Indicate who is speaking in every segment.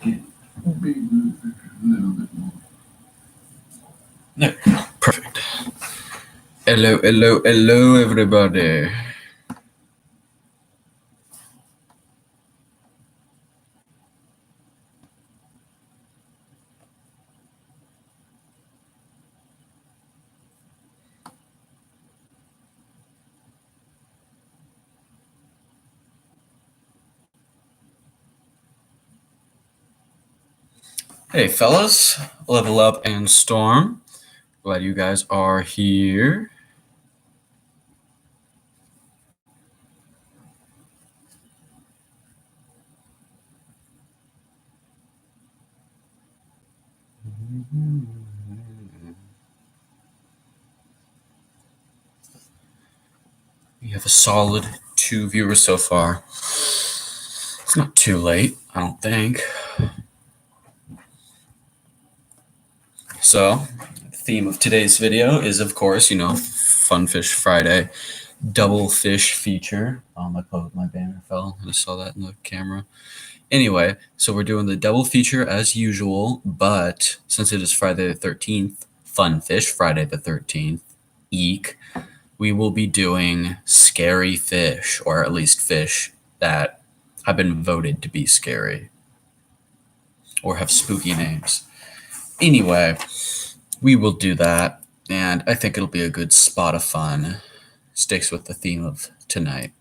Speaker 1: No, perfect. Hello, everybody. Hey, fellas, Level Up and Storm. Glad you guys are here. We have a solid 2 viewers so far. It's not too late, I don't think. So, the theme of today's video is, of course, Fun Fish Friday, double fish feature. My banner fell. I saw that in the camera. Anyway, so we're doing the double feature as usual, but since it is Friday the 13th, Fun Fish Friday the 13th, eek, we will be doing scary fish, or at least fish that have been voted to be scary or have spooky names. Anyway, we will do that, and I think it'll be a good spot of fun. Sticks with the theme of tonight.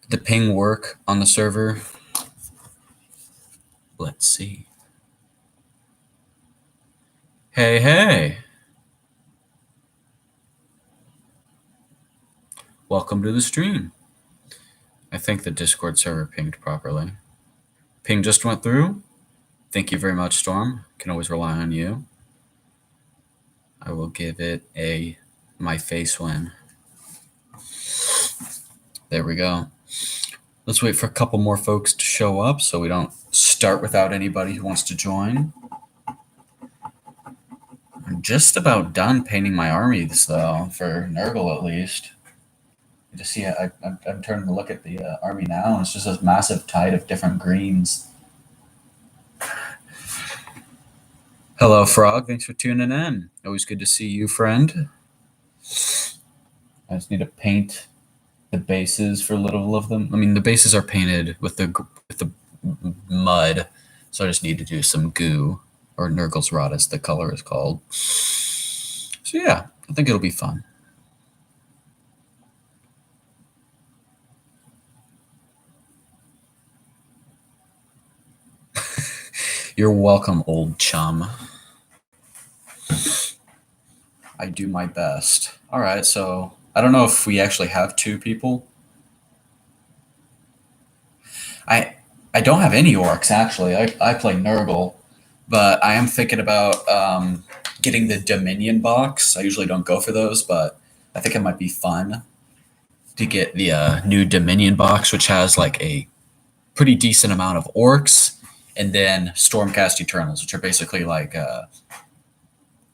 Speaker 1: The ping work on the server? Let's see. Hey. Welcome to the stream. I think the Discord server pinged properly. Ping just went through. Thank you very much, Storm. Can always rely on you. I will give it my face win. There we go. Let's wait for a couple more folks to show up so we don't start without anybody who wants to join. I'm just about done painting my armies, though, for Nurgle at least. You just see, I'm turning to look at the army now, and it's just this massive tide of different greens. Hello, Frog. Thanks for tuning in. Always good to see you, friend. I just need to paint the bases for little of them. I mean, the bases are painted with the mud, so I just need to do some goo, or Nurgle's Rot as the color is called. So yeah, I think it'll be fun. You're welcome, old chum. I do my best. All right, so I don't know if we actually have 2 people. I don't have any orcs, actually. I play Nurgle, but I am thinking about getting the Dominion box. I usually don't go for those, but I think it might be fun to get the new Dominion box, which has like a pretty decent amount of orcs, and then Stormcast Eternals, which are basically like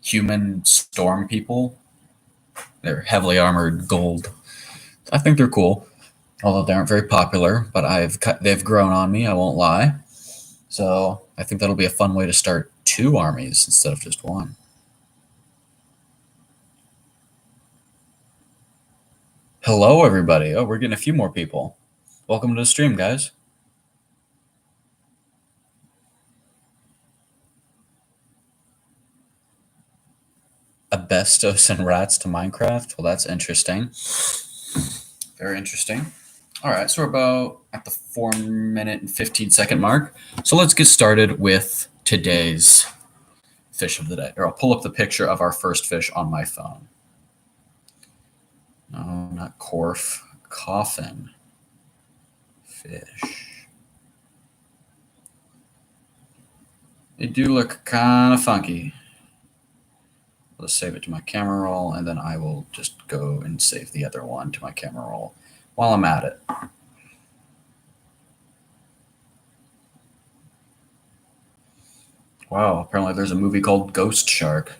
Speaker 1: human storm people. They're heavily armored gold. I think they're cool, although they aren't very popular, but they've grown on me, I won't lie. So I think that'll be a fun way to start 2 armies instead of just 1. Hello, everybody. Oh, we're getting a few more people. Welcome to the stream, guys. Asbestos and rats to Minecraft. Well, that's interesting. Very interesting. All right, so we're about at the 4-minute and 15-second mark. So let's get started with today's fish of the day. Or I'll pull up the picture of our first fish on my phone. No, not Corf. Coffin fish. They do look kind of funky. Let's save it to my camera roll, and then I will just go and save the other one to my camera roll while I'm at it. Wow, apparently there's a movie called Ghost Shark.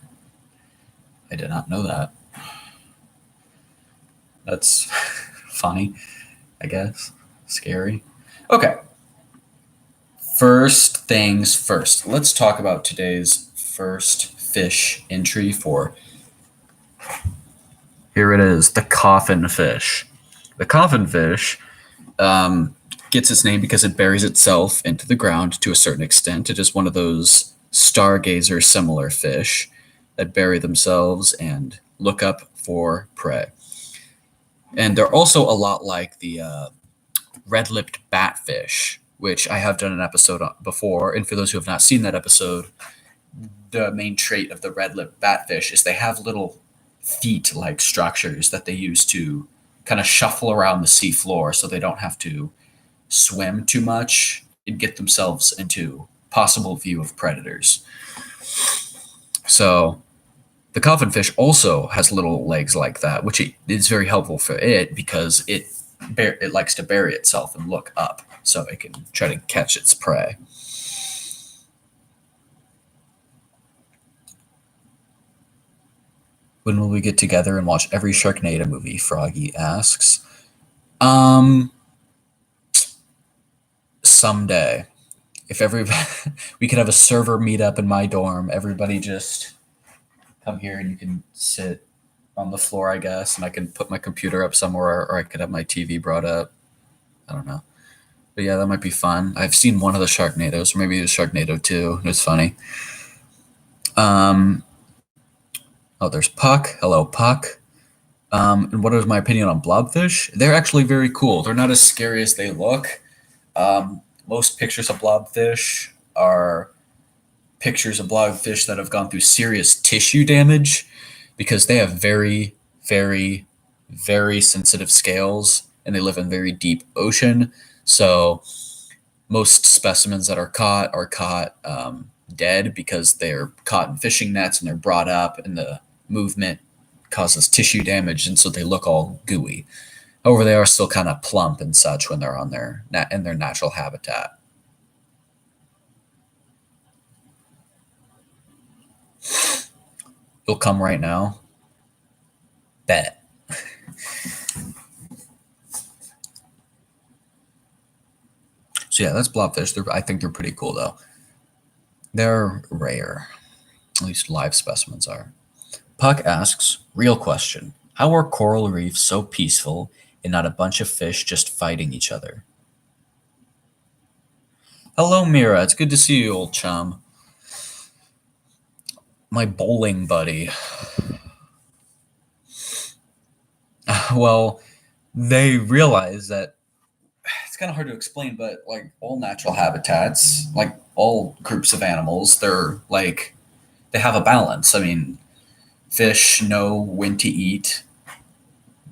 Speaker 1: I did not know that. That's funny, I guess. Scary. Okay. First things first. Let's talk about today's first fish entry for. Here it is, the coffin fish. The coffin fish gets its name because it buries itself into the ground to a certain extent. It is one of those stargazer similar fish that bury themselves and look up for prey. And they're also a lot like the red-lipped batfish, which I have done an episode on before. And for those who have not seen that episode, the main trait of the red-lipped batfish is they have little feet-like structures that they use to kind of shuffle around the seafloor so they don't have to swim too much and get themselves into possible view of predators. So the coffin fish also has little legs like that, which is very helpful for it because it likes to bury itself and look up so it can try to catch its prey. When will we get together and watch every Sharknado movie? Froggy asks. Someday. If we could have a server meetup in my dorm, everybody just come here and you can sit on the floor, I guess, and I can put my computer up somewhere, or I could have my TV brought up. I don't know. But yeah, that might be fun. I've seen one of the Sharknadoes, or maybe the Sharknado 2. It was funny. Oh, there's Puck. Hello, Puck. And what is my opinion on blobfish? They're actually very cool. They're not as scary as they look. Most pictures of blobfish are pictures of blobfish that have gone through serious tissue damage because they have very, very, very sensitive scales and they live in very deep ocean. So most specimens that are caught dead because they're caught in fishing nets and they're brought up and the movement causes tissue damage, and so they look all gooey. However, they are still kind of plump and such when they're in their natural habitat. You'll come right now? Bet. So yeah, that's blobfish. I think they're pretty cool though. They're rare. At least live specimens are. Puck asks, real question. How are coral reefs so peaceful and not a bunch of fish just fighting each other? Hello, Mira. It's good to see you, old chum. My bowling buddy. Well, they realize that it's kind of hard to explain, but like all natural habitats, like all groups of animals, they have a balance. I mean, fish know when to eat,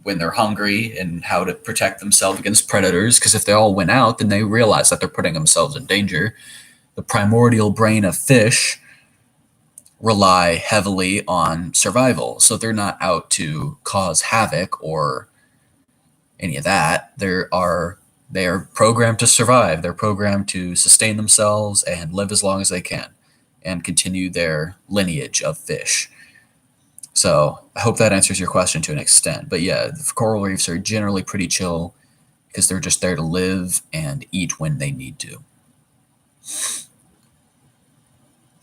Speaker 1: when they're hungry, and how to protect themselves against predators, because if they all went out, then they realize that they're putting themselves in danger. The primordial brain of fish rely heavily on survival, so they're not out to cause havoc or any of that. They are programmed to survive. They're programmed to sustain themselves and live as long as they can and continue their lineage of fish. So I hope that answers your question to an extent. But yeah, coral reefs are generally pretty chill because they're just there to live and eat when they need to.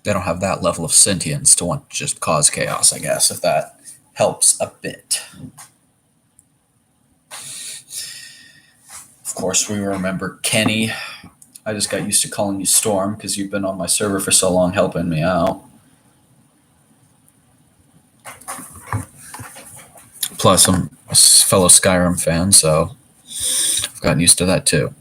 Speaker 1: They don't have that level of sentience to want to just cause chaos, I guess, if that helps a bit. Of course, we remember Kenny. I just got used to calling you Storm because you've been on my server for so long helping me out. Plus, I'm a fellow Skyrim fan, so I've gotten used to that too.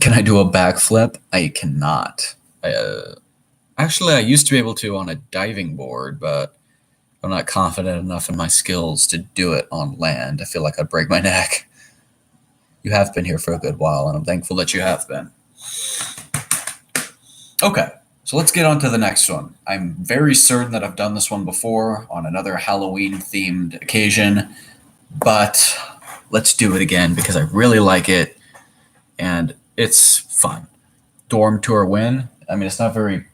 Speaker 1: Can I do a backflip? I cannot. Actually, I used to be able to on a diving board, but I'm not confident enough in my skills to do it on land. I feel like I'd break my neck. You have been here for a good while, and I'm thankful that you have been. Okay. So let's get on to the next one. I'm very certain that I've done this one before on another Halloween-themed occasion, but let's do it again because I really like it and it's fun. Dorm tour win. I mean, it's not very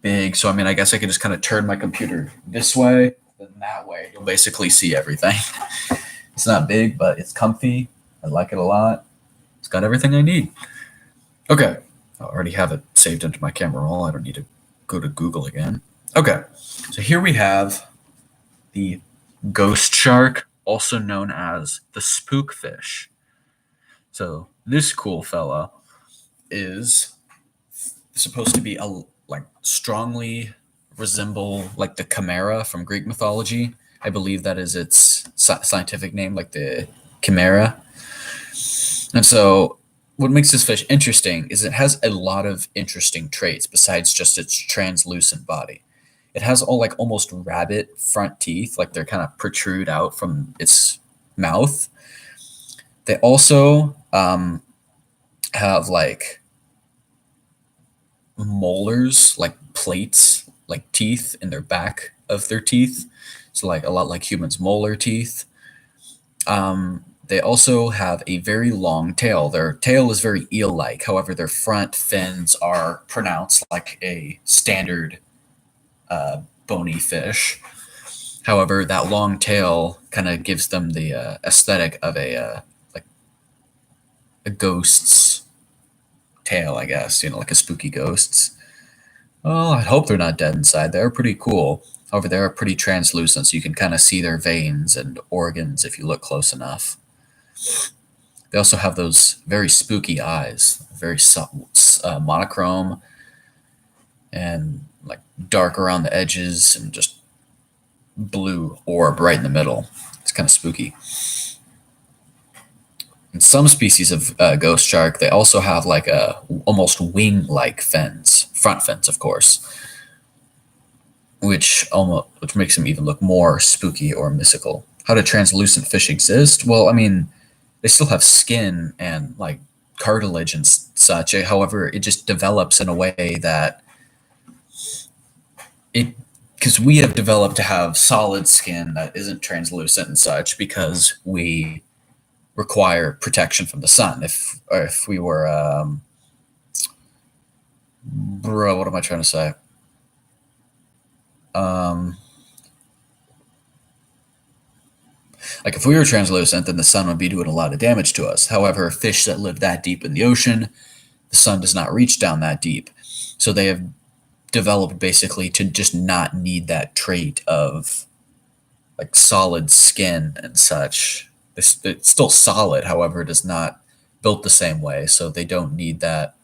Speaker 1: big, so I mean, I guess I could just kind of turn my computer this way, then that way. You'll basically see everything. It's not big, but it's comfy. I like it a lot. It's got everything I need. Okay. I already have it saved into my camera roll. I don't need to go to Google again. Okay. So here we have the ghost shark, also known as the spookfish. So this cool fella is supposed to be like strongly resemble like the chimera from Greek mythology. I believe that is its scientific name, like the chimera. And so what makes this fish interesting is it has a lot of interesting traits besides just its translucent body. It has all like almost rabbit front teeth, like they're kind of protrude out from its mouth. They also have like molars, like plates, like teeth in their back of their teeth. So like a lot like humans' molar teeth. They also have a very long tail. Their tail is very eel-like. However, their front fins are pronounced like a standard bony fish. However, that long tail kind of gives them the aesthetic of a like a ghost's tail, I guess. You know, like a spooky ghost's. Well, I hope they're not dead inside. They're pretty cool. However, they're pretty translucent, so you can kind of see their veins and organs if you look close enough. They also have those very spooky eyes, very monochrome and like dark around the edges and just blue orb right in the middle. It's kind of spooky. In some species of ghost shark, they also have like a almost wing-like fins, front fins, of course, which makes them even look more spooky or mystical. How do translucent fish exist? Well, I mean, they still have skin and like cartilage and such. However, it just develops in a way that because we have developed to have solid skin that isn't translucent and such because we require protection from the sun. If we were, what am I trying to say? Like if we were translucent, then the sun would be doing a lot of damage to us. However, fish that live that deep in the ocean, the sun does not reach down that deep. So they have developed basically to just not need that trait of like solid skin and such. It's still solid, however, it is not built the same way. So they don't need that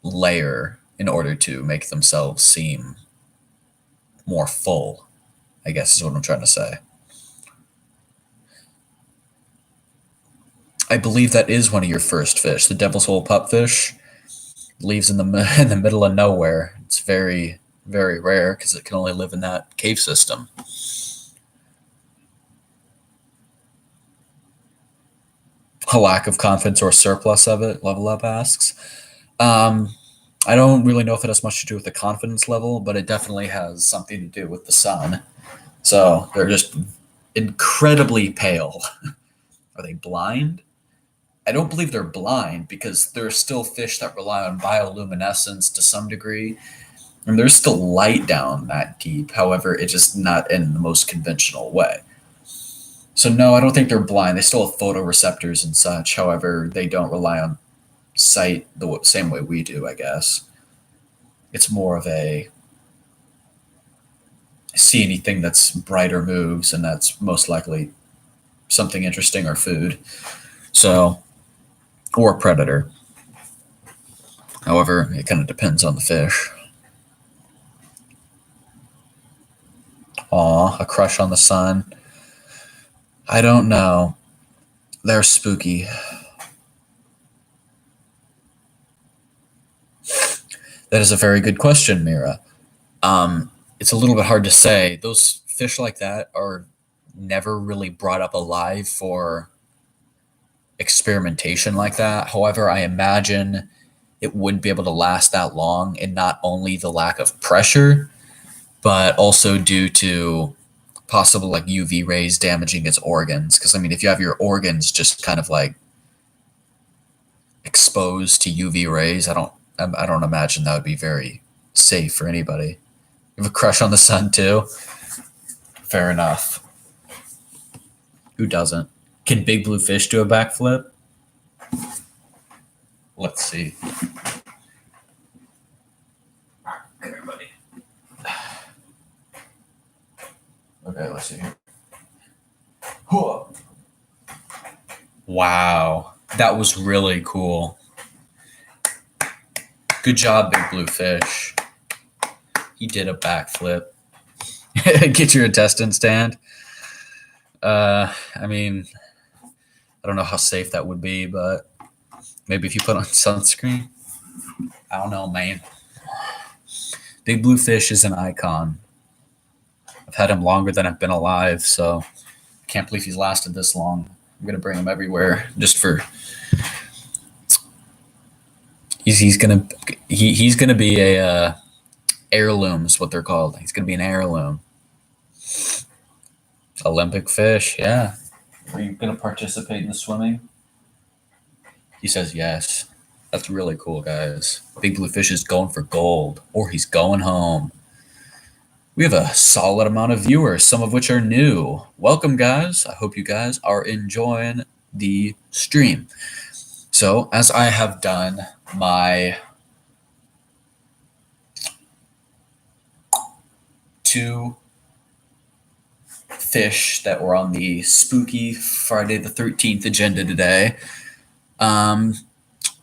Speaker 1: layer in order to make themselves seem more full, I guess is what I'm trying to say. I believe that is one of your first fish. The devil's hole pupfish lives in the middle of nowhere. It's very, very rare because it can only live in that cave system. A lack of confidence or surplus of it, Level Up asks. I don't really know if it has much to do with the confidence level, but it definitely has something to do with the sun. So they're just incredibly pale. Are they blind? I don't believe they're blind because there are still fish that rely on bioluminescence to some degree. And there's still light down that deep. However, it's just not in the most conventional way. So no, I don't think they're blind. They still have photoreceptors and such. However, they don't rely on sight the same way we do, I guess. It's more of a see anything that's bright or moves, and that's most likely something interesting or food. So, or a predator. However, it kind of depends on the fish. Aw, a crush on the sun. I don't know. They're spooky. That is a very good question, Mira. It's a little bit hard to say. Those fish like that are never really brought up alive for experimentation like that. However, I imagine it wouldn't be able to last that long, and not only the lack of pressure, but also due to possible like UV rays damaging its organs. Because I mean, if you have your organs just kind of like exposed to UV rays, I don't imagine that would be very safe for anybody. You have a crush on the sun too? Fair enough. Who doesn't? Can Big Blue Fish do a backflip? Let's see. Come here, buddy. Okay, let's see here. Wow, that was really cool. Good job, Big Blue Fish. He did a backflip. Get your intestine stand. I mean, I don't know how safe that would be, but maybe if you put on sunscreen. I don't know, man. Big Blue Fish is an icon. I've had him longer than I've been alive, so I can't believe he's lasted this long. I'm gonna bring him everywhere just for. He's gonna be a heirloom is what they're called. He's gonna be an heirloom. Olympic fish, yeah. Are you gonna participate in the swimming? He says yes. That's really cool, guys. Big Blue Fish is going for gold, or he's going home. We have a solid amount of viewers, some of which are new. Welcome, guys. I hope you guys are enjoying the stream. So, as I have done my 2 fish that were on the spooky Friday the 13th agenda today,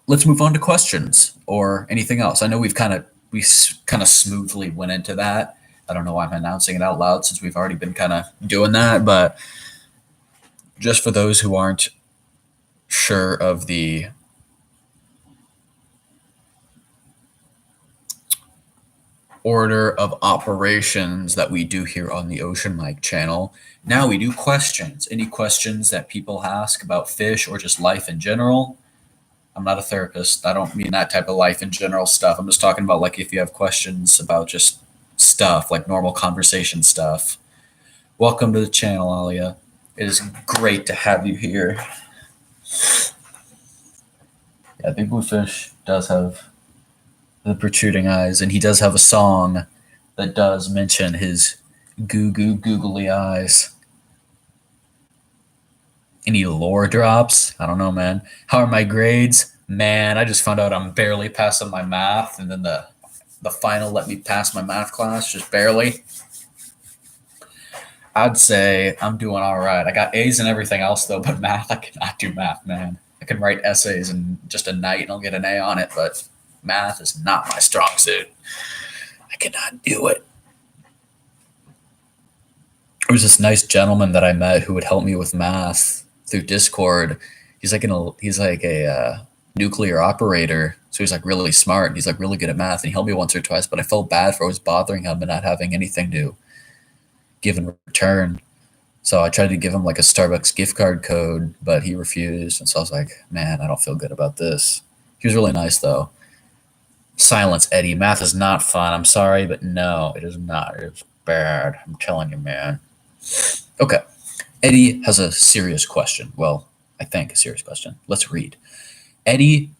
Speaker 1: let's move on to questions or anything else. I know we kind of smoothly went into that. I don't know why I'm announcing it out loud since we've already been kind of doing that, but just for those who aren't sure of the order of operations that we do here on the Ocean Mike channel, now we do questions. Any questions that people ask about fish or just life in general. I'm not a therapist. I don't mean that type of life in general stuff. I'm just talking about like if you have questions about just stuff, like normal conversation stuff. Welcome to the channel, Alia. It is great to have you here. Yeah, Big Blue Fish does have the protruding eyes, and he does have a song that does mention his googly eyes. Any lore drops? I don't know, man. How are my grades? Man, I just found out I'm barely passing my math, and then the final let me pass my math class, just barely. I'd say I'm doing all right. I got A's and everything else, though, but math, I cannot do math, man. I can write essays in just a night, and I'll get an A on it, but math is not my strong suit. I cannot do it. There was this nice gentleman that I met who would help me with math through Discord. He's like a nuclear operator, so he's like really smart. And he's like really good at math, and he helped me once or twice. But I felt bad for always bothering him and not having anything to give in return. So I tried to give him like a Starbucks gift card code, but he refused. And so I was like, man, I don't feel good about this. He was really nice though. Silence, Eddie. Math is not fun. I'm sorry, but no, it is not. It's bad. I'm telling you, man. Okay. Eddie has a serious question. Well, I think a serious question. Let's read. Eddie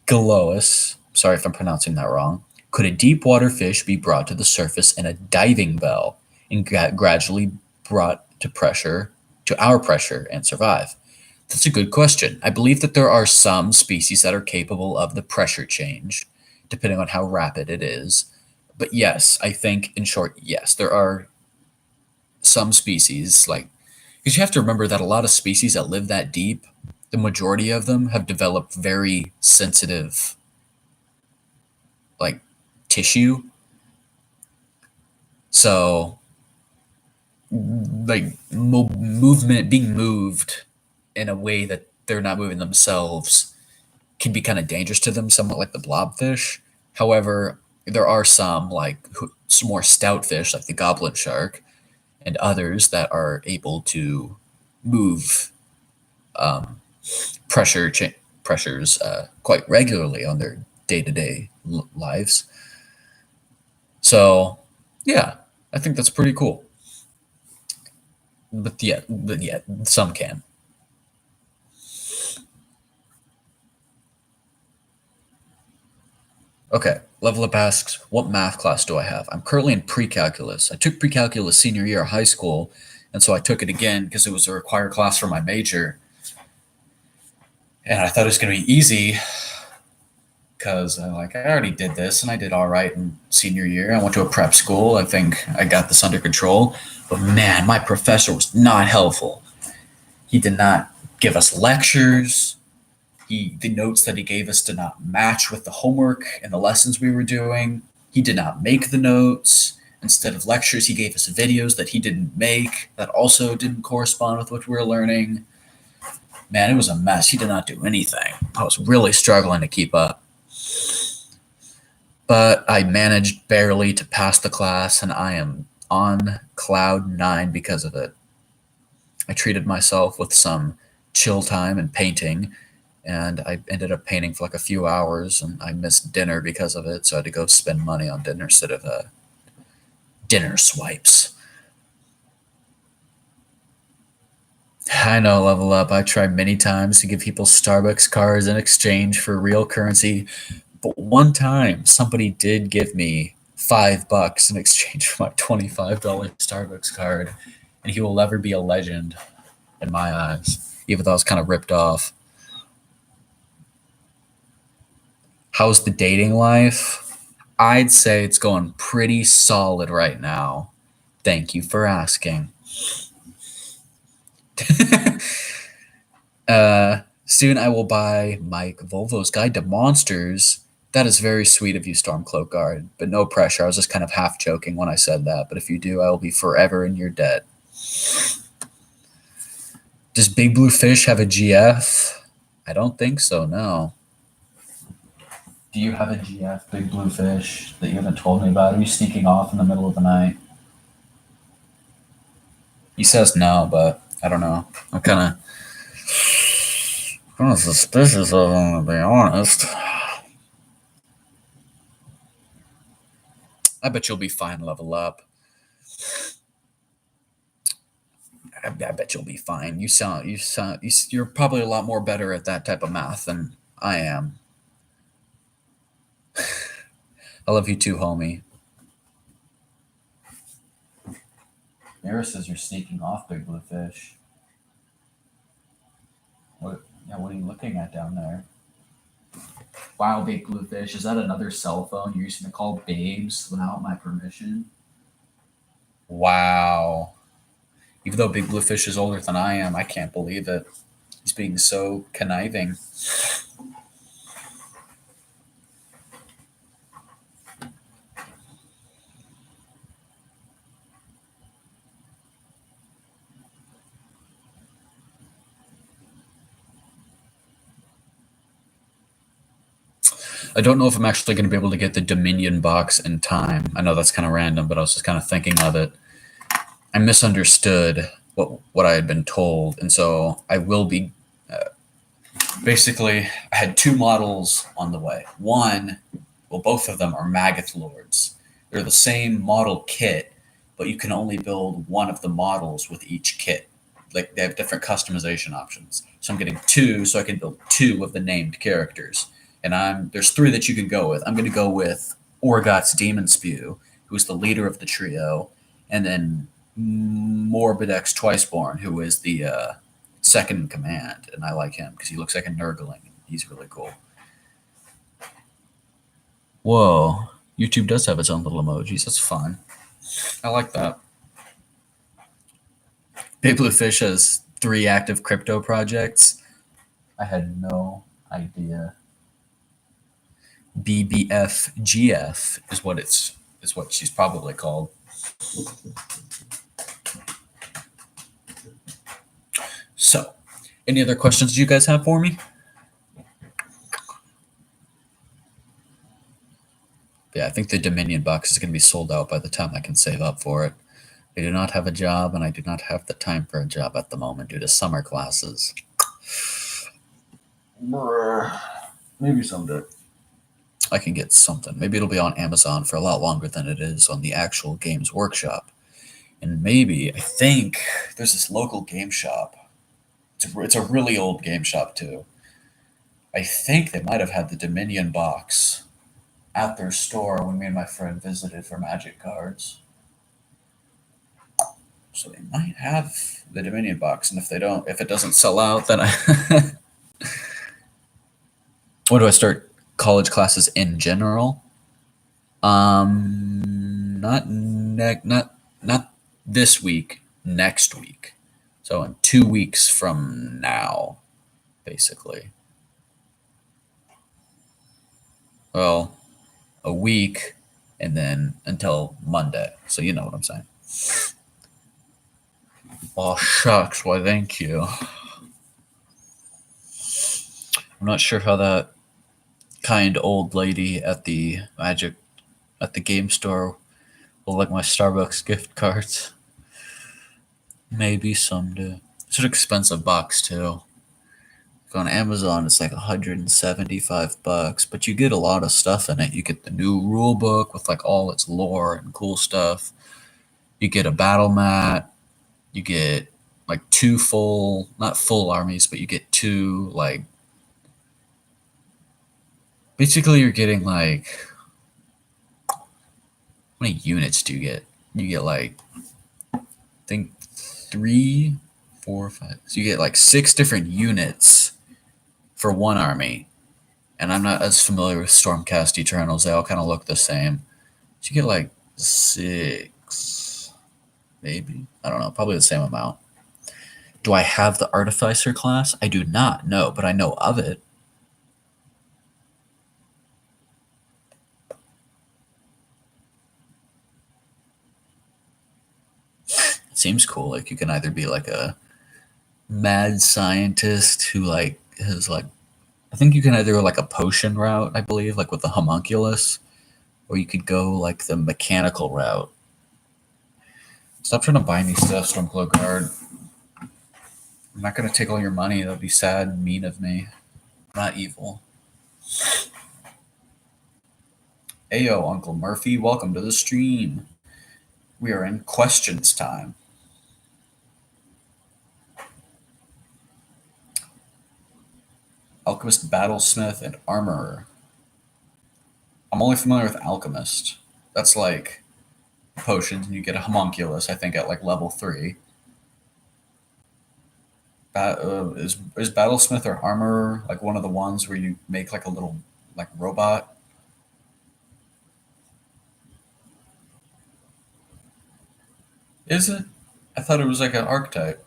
Speaker 1: Galois, sorry if I'm pronouncing that wrong. Could a deep water fish be brought to the surface in a diving bell and gradually brought to our pressure and survive? That's a good question. I believe that there are some species that are capable of the pressure change, depending on how rapid it is. But yes, I think in short, yes, there are some species, like, because you have to remember that a lot of species that live that deep, the majority of them have developed very sensitive, like, tissue. So, like, movement, being moved in a way that they're not moving themselves can be kind of dangerous to them, somewhat like the blobfish. However, there are some, like, some more stout fish, like the Goblin Shark, and others that are able to move pressures quite regularly on their day-to-day lives. So, yeah, I think that's pretty cool. But yeah, some can. Okay, Level Up asks, what math class do I have? I'm currently in pre-calculus. I took pre-calculus senior year of high school, and so I took it again because it was a required class for my major. And I thought it was going to be easy because I already did this and I did all right in senior year. I went to a prep school. I think I got this under control. But man, my professor was not helpful. He did not give us lectures. The notes that he gave us did not match with the homework and the lessons we were doing. He did not make the notes. Instead of lectures, he gave us videos that he didn't make that also didn't correspond with what we were learning. Man, it was a mess. He did not do anything. I was really struggling to keep up. But I managed barely to pass the class, and I am on cloud 9 because of it. I treated myself with some chill time and painting, and I ended up painting for like a few hours, and I missed dinner because of it, so I had to go spend money on dinner instead of dinner swipes. I know, Level Up. I tried many times to give people Starbucks cards in exchange for real currency, but one time somebody did give me $5 in exchange for my $25 Starbucks card, and he will never be a legend in my eyes, even though I was kind of ripped off. How's the dating life? I'd say it's going pretty solid right now. Thank you for asking. Soon I will buy Mike Volvo's Guide to Monsters. That is very sweet of you, Stormcloak Guard, but no pressure. I was just kind of half joking when I said that, but if you do, I will be forever in your debt. Does Big Blue Fish have a GF? I don't think so, no. Do you have a GF, Big Blue Fish, that you haven't told me about? Are you sneaking off in the middle of the night? He says no, but I don't know. I'm kind of suspicious of him, to be honest. I bet you'll be fine, Level Up. I bet you'll be fine. You're probably a lot more better at that type of math than I am. I love you too, homie. Mira says you're sneaking off, Big Blue Fish. What are you looking at down there? Wow, Big Blue Fish, is that another cell phone you're using to call babes without my permission? Wow. Even though Big Blue Fish is older than I am, I can't believe it. He's being so conniving. I don't know if I'm actually going to be able to get the Dominion box in time. I know that's kind of random, but I was just kind of thinking of it. I misunderstood what I had been told, and so I will be. Basically, I had 2 models on the way. One, well, both of them are Magath Lords. They're the same model kit, but you can only build one of the models with each kit. Like, they have different customization options. So I'm getting 2, so I can build 2 of the named characters. And there's 3 that you can go with. I'm going to go with Orgot's Demon Spew, who's the leader of the trio, and then Morbidex Twiceborn, who is the second in command, and I like him because he looks like a Nurgling. He's really cool. Whoa, YouTube does have its own little emojis. That's fun. I like that. Big Blue Fish has 3 active crypto projects. I had no idea. BBFGF is what she's probably called. So, any other questions you guys have for me? Yeah, I think the Dominion box is going to be sold out by the time I can save up for it. I do not have a job, and I do not have the time for a job at the moment due to summer classes. Maybe someday. I can get something. Maybe it'll be on Amazon for a lot longer than it is on the actual Games Workshop. And maybe, I think, there's this local game shop. It's a really old game shop, too. I think they might have had the Dominion box at their store when me and my friend visited for Magic cards. So they might have the Dominion box, and if it doesn't sell out, then I. When do I start college classes in general? Not this week. Next week. So in 2 weeks from now, basically. Well, a week, and then until Monday. So you know what I'm saying. Oh shucks! Why, thank you. I'm not sure how that kind old lady at the game store will like my Starbucks gift cards. Maybe someday. It's an expensive box too. Like on Amazon, it's like $175, but you get a lot of stuff in it. You get the new rule book with like all its lore and cool stuff. You get a battle mat. You get like two full, not full armies, but you get two like. Basically, you're getting like. How many units do you get? You get like. I think 3, 4, 5. So you get like 6 different units for one army. And I'm not as familiar with Stormcast Eternals. They all kind of look the same. So you get like 6, maybe. I don't know. Probably the same amount. Do I have the Artificer class? I do not know, but I know of it. It seems cool. Like you can either be like a mad scientist who like has like I think you can either go like a potion route, I believe, like with the homunculus, or you could go like the mechanical route. Stop trying to buy me stuff, Stormcloak Guard. I'm not going to take all your money. That would be sad and mean of me. I'm not evil. Ayo, Uncle Murphy, welcome to the stream. We are in questions time. Alchemist, Battlesmith, and Armorer. I'm only familiar with Alchemist. That's like potions, and you get a homunculus, I think, at like level 3. Is Battlesmith or Armorer like one of the ones where you make like a little like robot? Is it? I thought it was like an archetype.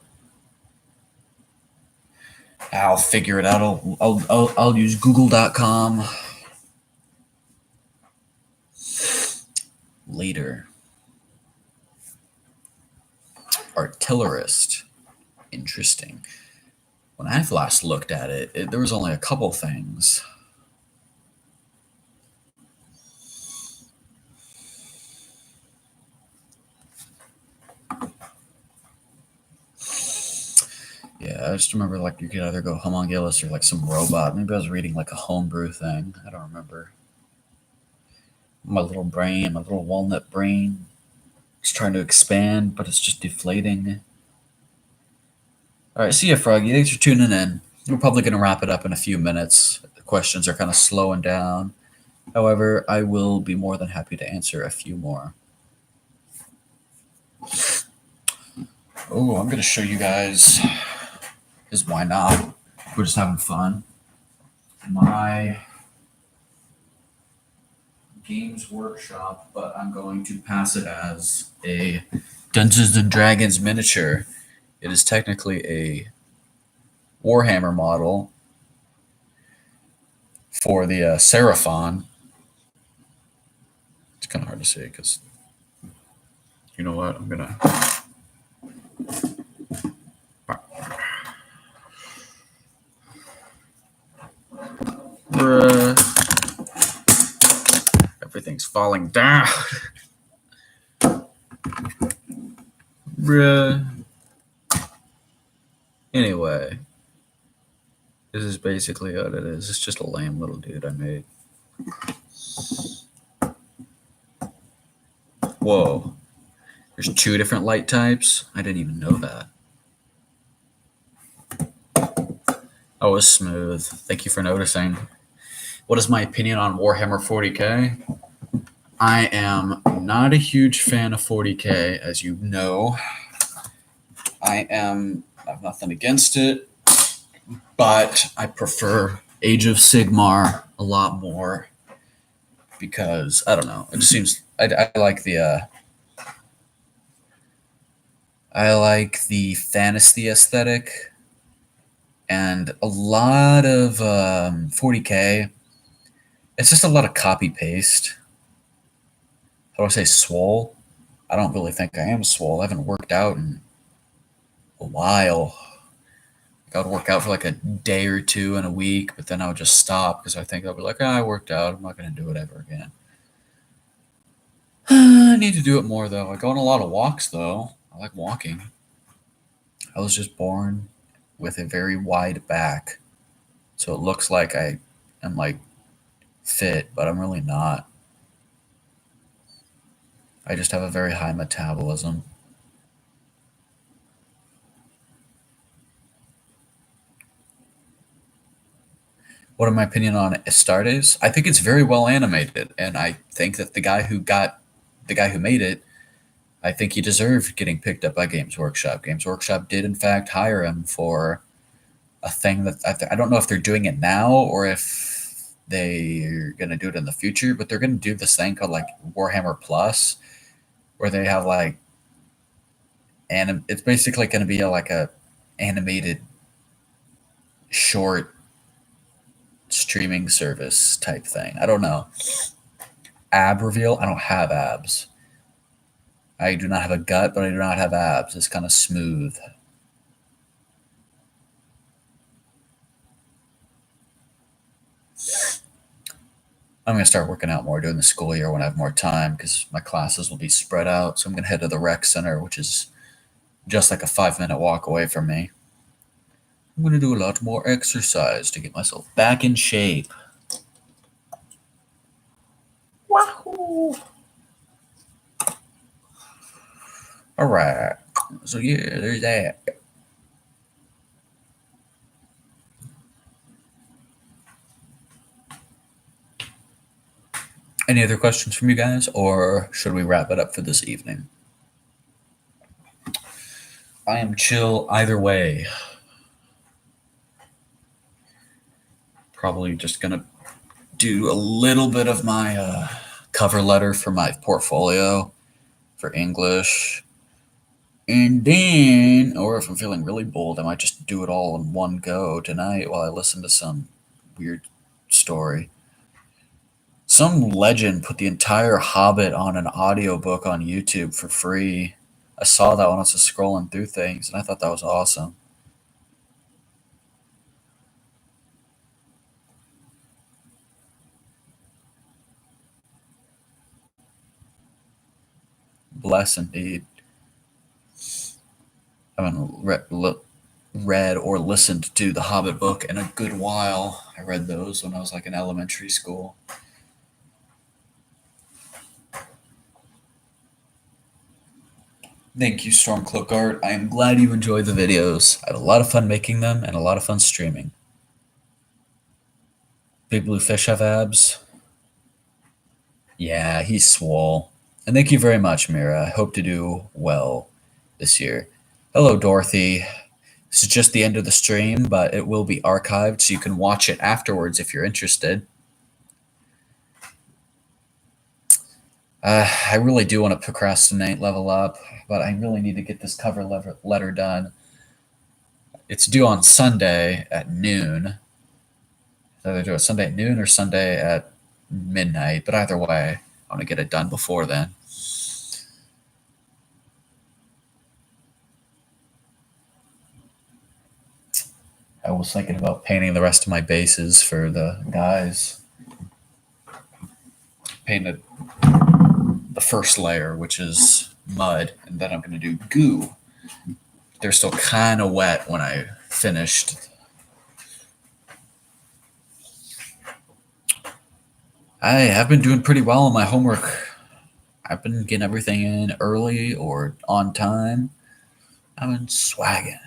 Speaker 1: I'll figure it out. I'll use Google.com later. Artillerist. Interesting. When I've last looked at it, there was only a couple things. Yeah, I just remember like you could either go homunculus or like some robot. Maybe I was reading like a homebrew thing. I don't remember. My little brain, my little walnut brain, it's trying to expand, but it's just deflating. All right, see ya, Froggy. Thanks for tuning in. We're probably going to wrap it up in a few minutes. The questions are kind of slowing down. However, I will be more than happy to answer a few more. Oh, I'm going to show you guys, because why not? We're just having fun. My Games Workshop, but I'm going to pass it as a Dungeons and Dragons miniature. It is technically a Warhammer model for the Seraphon. It's kind of hard to say because, you know what, I'm going to... Everything's falling down. Bruh. Anyway, this is basically what it is. It's just a lame little dude I made. Whoa. There's 2 different light types? I didn't even know that. That was smooth. Thank you for noticing. What is my opinion on Warhammer 40k? I am not a huge fan of 40k, as you know. I have nothing against it, but I prefer Age of Sigmar a lot more because I don't know. It just seems I like the fantasy aesthetic, and a lot of 40k. It's just a lot of copy paste. How do I say swole? I don't really think I am swole. I haven't worked out in a while. I would work out for like a day or 2 in a week, but then I would just stop because I think I'll be like, I worked out. I'm not going to do it ever again. I need to do it more, though. I go on a lot of walks, though. I like walking. I was just born with a very wide back, so it looks like I am like fit, but I'm really not. I just have a very high metabolism. What are my opinion on Astartes? I think it's very well animated, and I think that the guy who made it, I think he deserved getting picked up by Games Workshop. Games Workshop did, in fact, hire him for a thing that I don't know if they're doing it now or if they're going to do it in the future, but they're going to do this thing called like Warhammer Plus, where they have like it's basically going to be like a animated short streaming service type thing. I don't know. Ab reveal. I don't have abs. I do not have a gut, but I do not have abs. It's kind of smooth. I'm going to start working out more during the school year when I have more time because my classes will be spread out. So I'm going to head to the rec center, which is just like a 5-minute walk away from me. I'm going to do a lot more exercise to get myself back in shape. Wahoo! All right. So yeah, there's that. Any other questions from you guys, or should we wrap it up for this evening? I am chill either way. Probably just going to do a little bit of my cover letter for my portfolio for English. And then, or if I'm feeling really bold, I might just do it all in one go tonight while I listen to some weird story. Some legend put the entire Hobbit on an audiobook on YouTube for free. I saw that when I was just scrolling through things, and I thought that was awesome. Bless indeed. I haven't read or listened to the Hobbit book in a good while. I read those when I was like in elementary school. Thank you, Stormcloak Art. I am glad you enjoyed the videos. I had a lot of fun making them and a lot of fun streaming. Big Blue Fish have abs? Yeah, he's swole. And thank you very much, Mira. I hope to do well this year. Hello, Dorothy. This is just the end of the stream, but it will be archived, so you can watch it afterwards if you're interested. I really do want to procrastinate level up, but I really need to get this cover letter done. It's due on Sunday at noon. Either do it Sunday at noon or Sunday at midnight, but either way, I want to get it done before then. I was thinking about painting the rest of my bases for the guys. Painted the first layer, which is mud, and then I'm going to do goo. They're still kind of wet when I finished. I have been doing pretty well on my homework. I've been getting everything in early or on time. I've been swagging.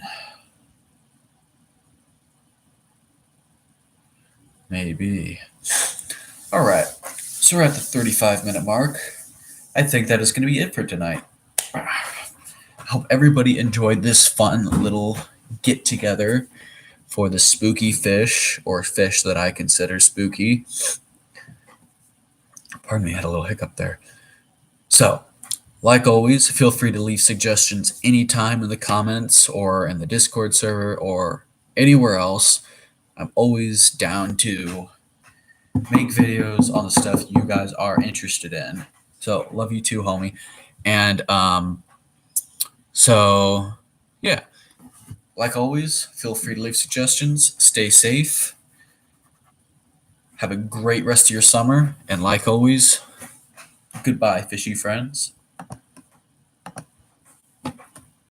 Speaker 1: Maybe. All right. So we're at the 35-minute mark. I think that is going to be it for tonight. I hope everybody enjoyed this fun little get together for the spooky fish, or fish that I consider spooky. Pardon me, I had a little hiccup there. So, like always, feel free to leave suggestions anytime in the comments or in the Discord server or anywhere else. I'm always down to make videos on the stuff you guys are interested in. So, love you too, homie. And so, yeah, like always, feel free to leave suggestions. Stay safe. Have a great rest of your summer. And like always, goodbye, fishy friends.